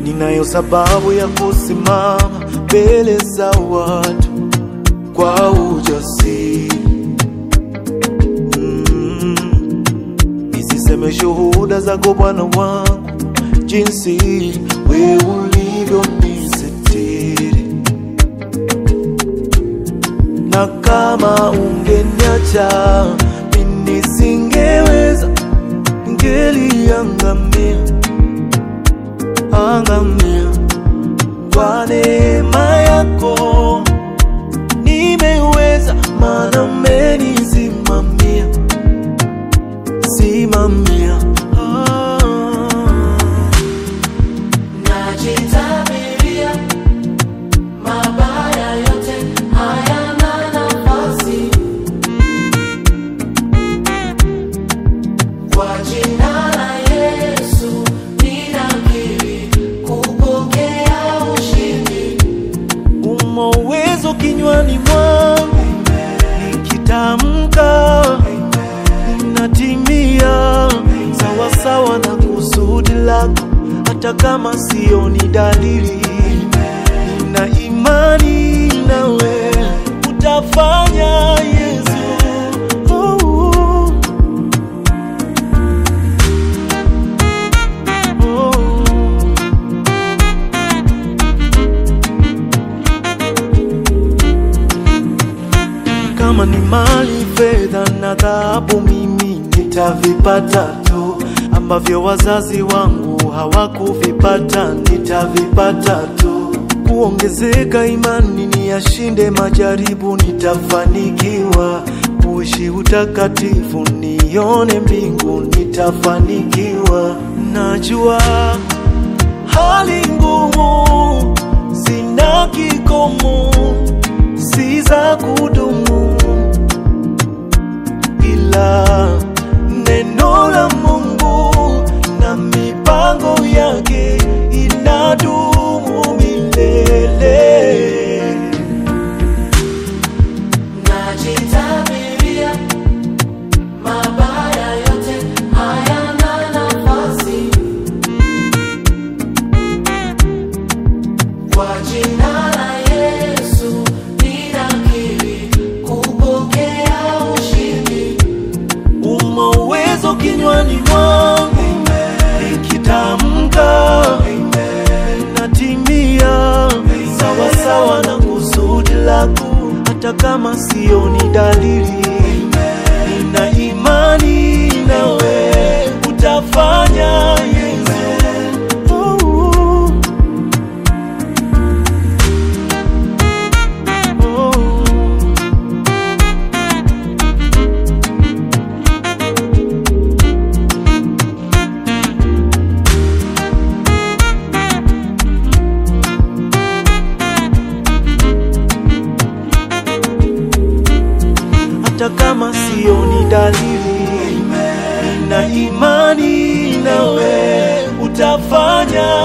ninayo sababu ya kusimama mbele za watu kwa ujasiri. Nisiseme shuhuda zako Bwana wangu, jinsi wewe ulivyonisitiri. Na kama ungeniacha mimi singeweza, ningeliangamia, angamia. Kwa neema yako nimeweza, maana umenisimamia, simamia. Najitabiria mabaya yote hayana nafasi, kwa jina la Yesu ninakiri kupokea ushindi. Umo uwezo kinywani mwangu, nikitamka natimia, sawa sawa na kusudi lako, hata kama sioni dalili. Nina imani nawe utafanya, Yesu. Kama ni mali, fedha na dhahabu, mimi nitavipata tu, ambavyo wazazi wangu hawakuvipata, nitavipata tu. Kuongezeka imani, niyashinde majaribu, nitafanikiwa. Kuishi utakatifu, nione mbingu, nitafanikiwa. Najua hali ngumu zina kikomo, si za kudumu, ila neno la Mungu na mipango yake inadumu milele. Najitabiria mabaya yote hayana nafasi, kwa jina la Yesu ninakiri kupokea ushindi. Umo uwezo kinywani mwangu, nikitamka natimia, sawa sawa na kusudi lako, hata kama sioni dalili. Nina imani nawe utafanya, Yesu. Hata kama sioni dalili, nina imani nawe utafanya.